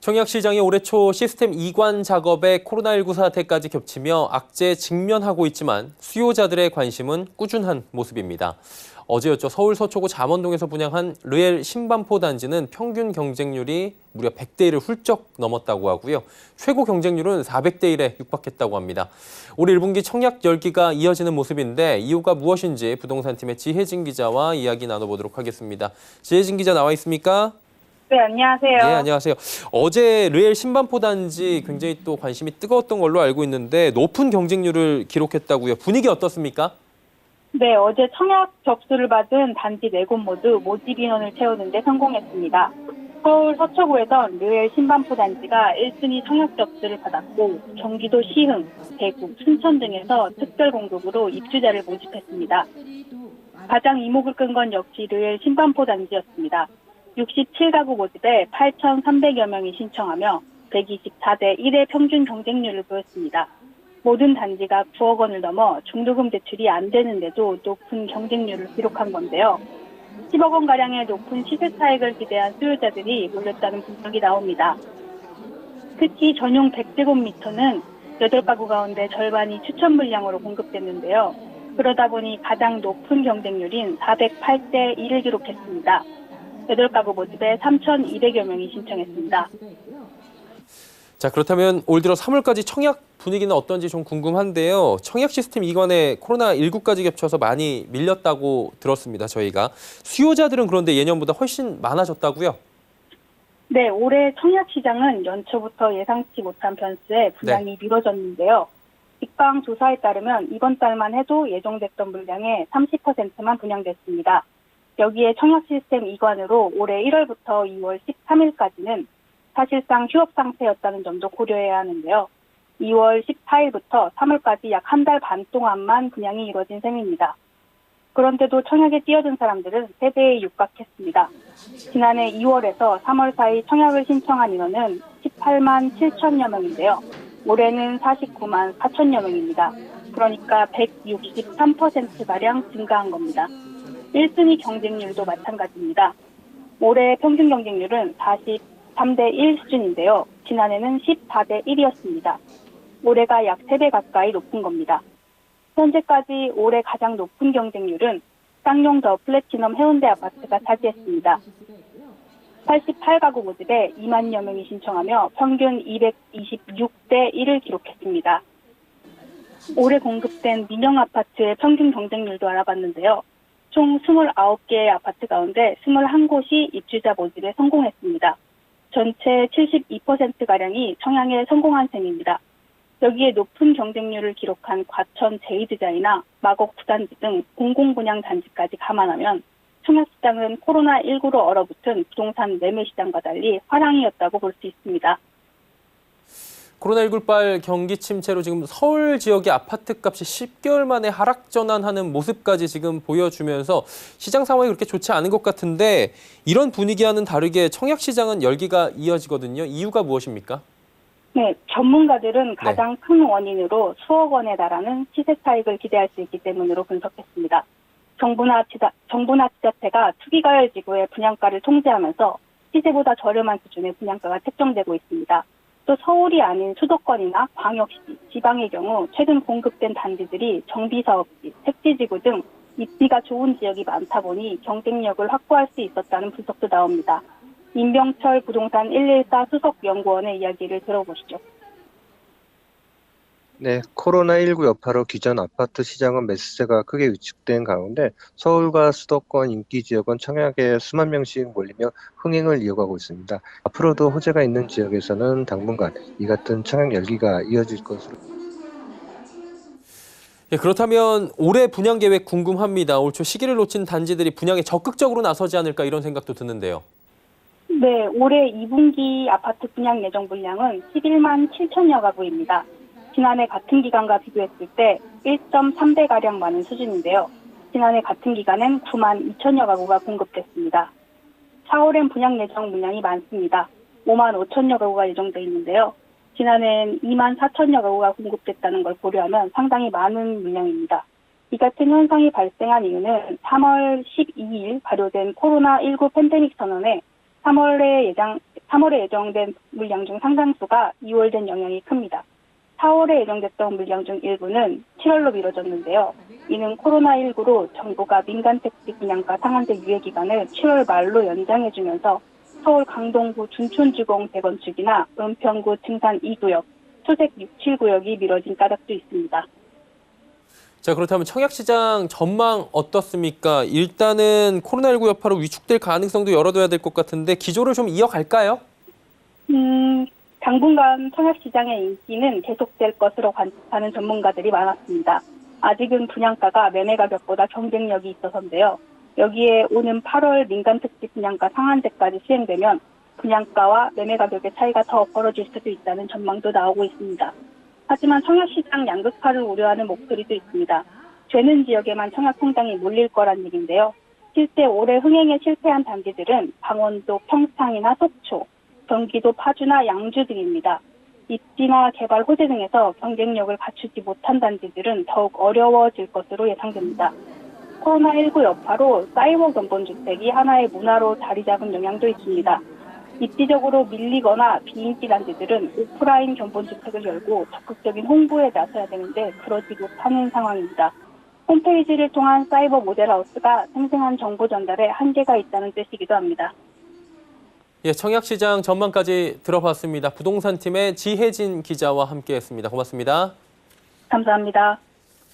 청약시장이 올해 초 시스템 이관 작업에 코로나19 사태까지 겹치며 악재에 직면하고 있지만 수요자들의 관심은 꾸준한 모습입니다. 어제였죠. 서울 서초구 잠원동에서 분양한 르엘 신반포 단지는 평균 경쟁률이 무려 100대 1을 훌쩍 넘었다고 하고요. 최고 경쟁률은 400대 1에 육박했다고 합니다. 올 1분기 청약 열기가 이어지는 모습인데 이유가 무엇인지 부동산팀의 지혜진 기자와 이야기 나눠보도록 하겠습니다. 지혜진 기자 나와 있습니까? 네, 안녕하세요. 네, 안녕하세요. 어제 르엘 신반포 단지 굉장히 또 관심이 뜨거웠던 걸로 알고 있는데 높은 경쟁률을 기록했다고요. 분위기 어떻습니까? 네, 어제 청약 접수를 받은 단지 4곳 모두 모집 인원을 채우는 데 성공했습니다. 서울 서초구에선 르엘 신반포 단지가 1순위 청약 접수를 받았고 경기도 시흥, 대구, 춘천 등에서 특별 공급으로 입주자를 모집했습니다. 가장 이목을 끈 건 역시 르엘 신반포 단지였습니다. 67가구 모집에 8,300여 명이 신청하며 124대 1의 평균 경쟁률을 보였습니다. 모든 단지가 9억 원을 넘어 중도금 대출이 안 되는데도 높은 경쟁률을 기록한 건데요. 10억 원가량의 높은 시세 차익을 기대한 수요자들이 몰렸다는 분석이 나옵니다. 특히 전용 100제곱미터는 8가구 가운데 절반이 추천 물량으로 공급됐는데요. 그러다 보니 가장 높은 경쟁률인 408대 1을 기록했습니다. 8가구 모집에 3,200여 명이 신청했습니다. 자, 그렇다면 올 들어 3월까지 청약 분위기는 어떤지 좀 궁금한데요. 청약 시스템 이관에 코로나19까지 겹쳐서 많이 밀렸다고 들었습니다, 저희가. 수요자들은 그런데 예년보다 훨씬 많아졌다고요? 네, 올해 청약 시장은 연초부터 예상치 못한 변수에 분양이 미뤄졌는데요. 직방 조사에 따르면 이번 달만 해도 예정됐던 물량의 30%만 분양됐습니다. 여기에 청약 시스템 이관으로 올해 1월부터 2월 13일까지는 사실상 휴업 상태였다는 점도 고려해야 하는데요. 2월 14일부터 3월까지 약 한 달 반 동안만 분양이 이루어진 셈입니다. 그런데도 청약에 뛰어든 사람들은 세대에 육박했습니다. 지난해 2월에서 3월 사이 청약을 신청한 인원은 18만 7천여 명인데요. 올해는 49만 4천여 명입니다. 그러니까 163%가량 증가한 겁니다. 1순위 경쟁률도 마찬가지입니다. 올해 평균 경쟁률은 43대 1 수준인데요. 지난해는 14대 1이었습니다. 올해가 약 3배 가까이 높은 겁니다. 현재까지 올해 가장 높은 경쟁률은 쌍용 더 플래티넘 해운대 아파트가 차지했습니다. 88가구 모집에 2만여 명이 신청하며 평균 226대 1을 기록했습니다. 올해 공급된 민영 아파트의 평균 경쟁률도 알아봤는데요. 총 29개의 아파트 가운데 21곳이 입주자 모집에 성공했습니다. 전체 72%가량이 청약에 성공한 셈입니다. 여기에 높은 경쟁률을 기록한 과천 제이드자이나 마곡 부단지 등 공공분양 단지까지 감안하면 청약시장은 코로나19로 얼어붙은 부동산 매매 시장과 달리 화랑이었다고 볼 수 있습니다. 코로나19발 경기 침체로 지금 서울 지역의 아파트 값이 10개월 만에 하락 전환하는 모습까지 지금 보여주면서 시장 상황이 그렇게 좋지 않은 것 같은데 이런 분위기와는 다르게 청약 시장은 열기가 이어지거든요. 이유가 무엇입니까? 네, 전문가들은 가장 큰 원인으로 수억 원에 달하는 시세 차익을 기대할 수 있기 때문으로 분석했습니다. 정부나 지자체가 투기가열 지구의 분양가를 통제하면서 시세보다 저렴한 수준의 분양가가 책정되고 있습니다. 또 서울이 아닌 수도권이나 광역시, 지방의 경우 최근 공급된 단지들이 정비사업지, 택지지구 등 입지가 좋은 지역이 많다 보니 경쟁력을 확보할 수 있었다는 분석도 나옵니다. 임병철 부동산 114 수석연구원의 이야기를 들어보시죠. 네, 코로나19 여파로 기존 아파트 시장은 매수세가 크게 위축된 가운데 서울과 수도권 인기 지역은 청약에 수만 명씩 몰리며 흥행을 이어가고 있습니다. 앞으로도 호재가 있는 지역에서는 당분간 이 같은 청약 열기가 이어질 것으로. 예, 그렇다면 올해 분양 계획 궁금합니다. 올 초 시기를 놓친 단지들이 분양에 적극적으로 나서지 않을까 이런 생각도 드는데요. 네, 올해 2분기 아파트 분양 예정 물량은 11만 7천여 가구입니다. 지난해 같은 기간과 비교했을 때 1.3배가량 많은 수준인데요. 지난해 같은 기간엔 9만 2천여 가구가 공급됐습니다. 4월엔 분양 예정 물량이 많습니다. 5만 5천여 가구가 예정돼 있는데요. 지난해엔 2만 4천여 가구가 공급됐다는 걸 고려하면 상당히 많은 물량입니다. 이 같은 현상이 발생한 이유는 3월 12일 발효된 코로나19 팬데믹 선언에 3월 3월에 예정된 물량 중 상당수가 2월 된 영향이 큽니다. 4월에 예정됐던 물량 중 일부는 7월로 미뤄졌는데요. 이는 코로나19로 정부가 민간 택지 분양가 상한제 유예 기간을 7월 말로 연장해주면서 서울 강동구 둔촌주공 재건축이나 은평구 증산 2구역, 초색 6, 7구역이 미뤄진 까닭도 있습니다. 자, 그렇다면 청약시장 전망 어떻습니까? 일단은 코로나19 여파로 위축될 가능성도 열어둬야 될 것 같은데 기조를 좀 이어갈까요? 당분간 청약시장의 인기는 계속될 것으로 관측하는 전문가들이 많았습니다. 아직은 분양가가 매매 가격보다 경쟁력이 있어서인데요. 여기에 오는 8월 민간특지 분양가 상한제까지 시행되면 분양가와 매매 가격의 차이가 더 벌어질 수도 있다는 전망도 나오고 있습니다. 하지만 청약시장 양극화를 우려하는 목소리도 있습니다. 되는 지역에만 청약통장이 몰릴 거란 얘기인데요. 실제 올해 흥행에 실패한 단지들은 강원도 평창이나 속초, 경기도 파주나 양주 등입니다. 입지나 개발 호재 등에서 경쟁력을 갖추지 못한 단지들은 더욱 어려워질 것으로 예상됩니다. 코로나19 여파로 사이버 견본주택이 하나의 문화로 자리 잡은 영향도 있습니다. 입지적으로 밀리거나 비인기 단지들은 오프라인 견본주택을 열고 적극적인 홍보에 나서야 되는데 그러지 못하는 상황입니다. 홈페이지를 통한 사이버 모델하우스가 생생한 정보 전달에 한계가 있다는 뜻이기도 합니다. 예, 청약시장 전망까지 들어봤습니다. 부동산팀의 지혜진 기자와 함께했습니다. 고맙습니다. 감사합니다.